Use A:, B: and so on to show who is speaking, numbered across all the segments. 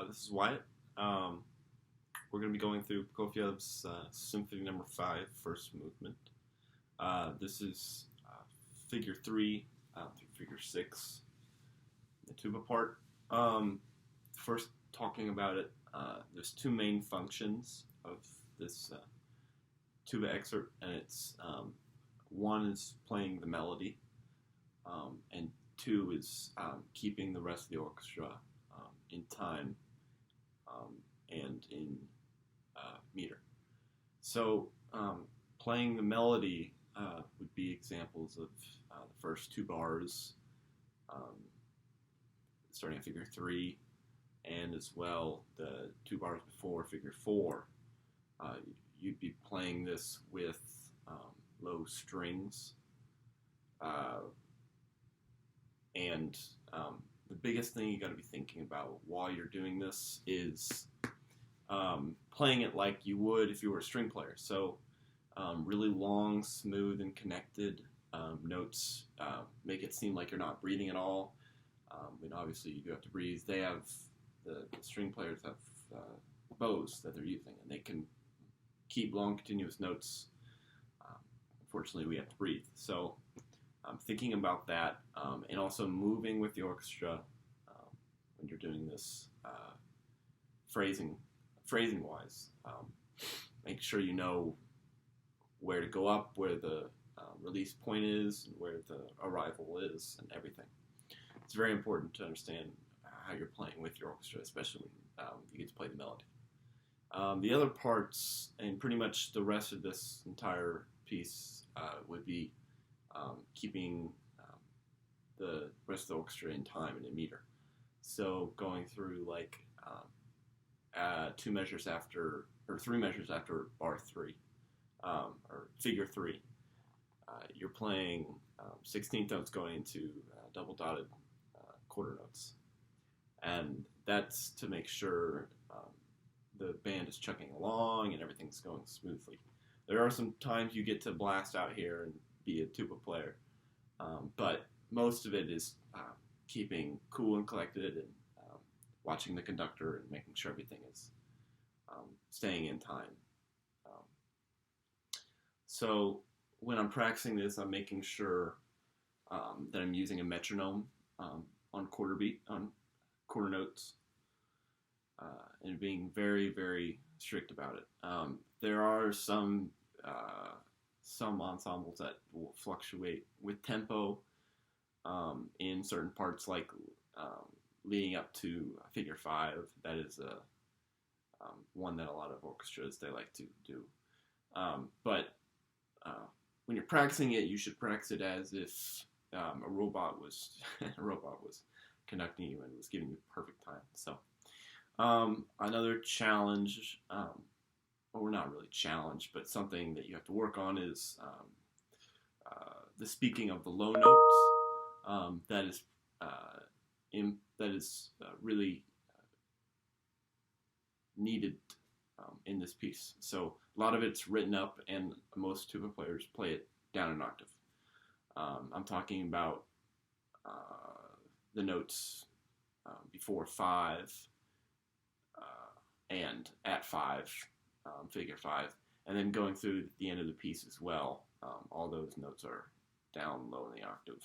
A: This is Wyatt. We're going to be going through Prokofiev's Symphony Number 5, First Movement. This is Figure 3 through Figure 6, the tuba part. First, talking about it, there's two main functions of this tuba excerpt, and it's one is playing the melody, and two is keeping the rest of the orchestra in time and in meter. So playing the melody would be examples of the first two bars, starting at Figure 3, and as well the two bars before Figure 4. You'd be playing this with low strings, and the biggest thing you got to be thinking about while you're doing this is playing it like you would if you were a string player. So really long, smooth, and connected notes make it seem like you're not breathing at all. And obviously you do have to breathe. They have, the string players have bows that they're using, and they can keep long, continuous notes. Unfortunately, we have to breathe. So thinking about that, and also moving with the orchestra when you're doing this phrasing-wise. Make sure you know where to go up, where the release point is, and where the arrival is, and everything. It's very important to understand how you're playing with your orchestra, especially when you get to play the melody. The other parts, and pretty much the rest of this entire piece, would be keeping the rest of the orchestra in time and in meter. So going through like 2 measures after, or 3 measures after bar 3, or Figure 3, you're playing 16th notes going into double dotted quarter notes. And that's to make sure the band is chugging along and everything's going smoothly. There are some times you get to blast out here and be a tuba player, but most of it is keeping cool and collected and watching the conductor and making sure everything is staying in time. So when I'm practicing this, I'm making sure that I'm using a metronome on quarter notes, and being very, very strict about it. There are some ensembles that will fluctuate with tempo in certain parts, like leading up to Figure 5. That is one that a lot of orchestras they like to do. But when you're practicing it, you should practice it as if a robot was conducting you and was giving you perfect time. So another challenge, or not really challenge, but something that you have to work on is the speaking of the low notes. That is really needed in this piece. So a lot of it's written up, and most tuba players play it down an octave. I'm talking about the notes before 5 and at 5, Figure 5, and then going through the end of the piece as well. All those notes are down low in the octave.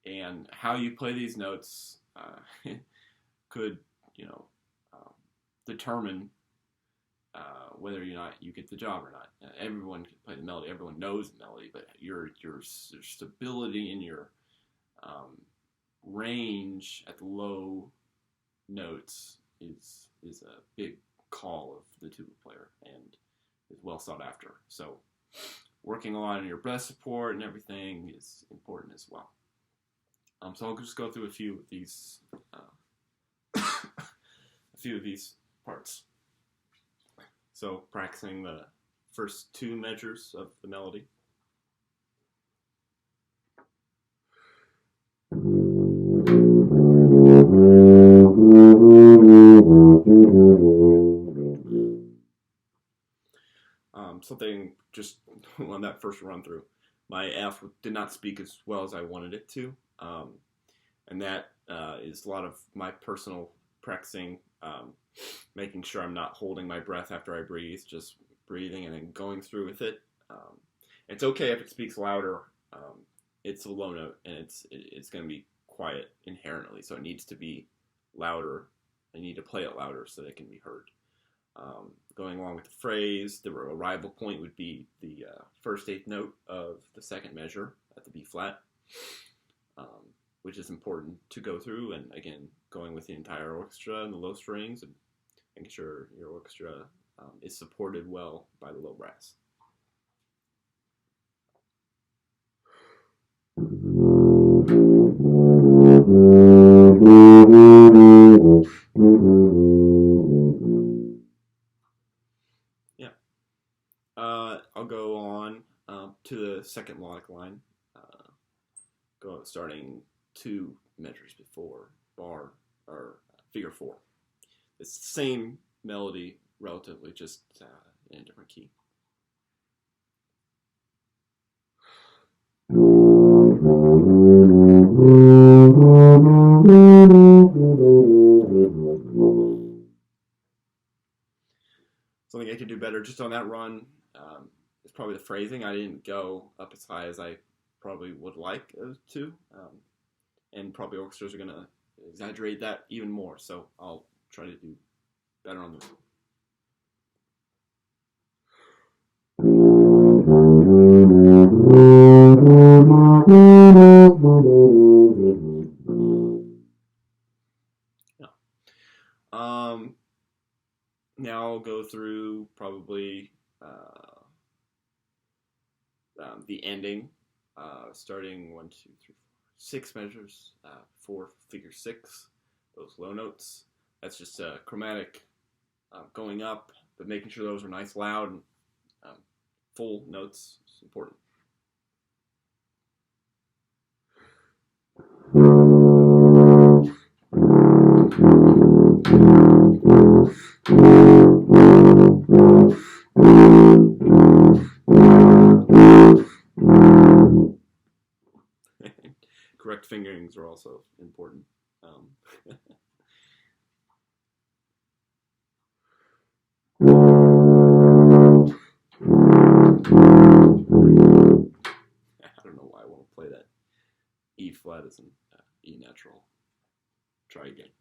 A: And how you play these notes could, determine whether or not you get the job or not. Everyone can play the melody. Everyone knows the melody, but your stability in your range at the low notes is a big call of the tuba player and is well sought after. So working a lot on your breath support and everything is important as well. So I'll just go through a few of these parts. So practicing the first 2 measures of the melody. Something just on that first run through, my F did not speak as well as I wanted it to. And that is a lot of my personal practicing, making sure I'm not holding my breath after I breathe, just breathing and then going through with it. It's okay if it speaks louder. It's a low note, and it's going to be quiet inherently, so it needs to be louder. I need to play it louder so that it can be heard. Going along with the phrase, the arrival point would be the first eighth note of the second measure at the B flat, which is important to go through. And again, going with the entire orchestra and the low strings, and making sure your orchestra is supported well by the low brass. Yeah. I'll go on to the second melodic line, starting 2 measures before bar or figure 4. It's the same melody, relatively, just in a different key. Something I could do better just on that run is probably the phrasing. I didn't go up as high as I probably would like to, and probably orchestras are going to exaggerate that even more, so I'll try to do better on this. Now I'll go through probably the ending, starting 1, 2, 3, 4, 6 measures, 4 figure 6, those low notes. That's just chromatic going up, but making sure those are nice, loud, and full notes is important. Correct fingerings are also important. I don't know why I won't play that E flat as an E natural. Try again.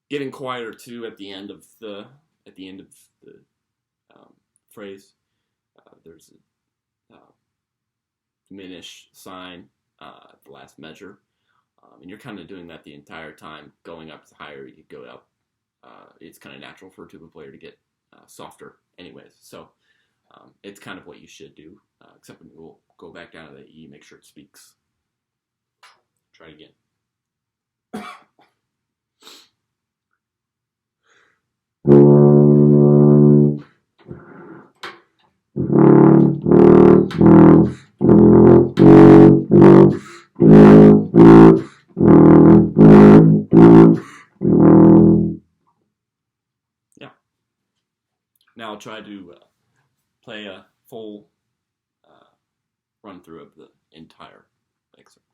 A: Getting quieter too at the end of the phrase. There's a diminish sign at the last measure, and you're kind of doing that the entire time. Going up higher, you go up. It's kind of natural for a tuba player to get softer, anyways. So it's kind of what you should do. Except when we'll go back down to the E, make sure it speaks. Try it again. Yeah. Now I'll try to play a full run through of the entire excerpt.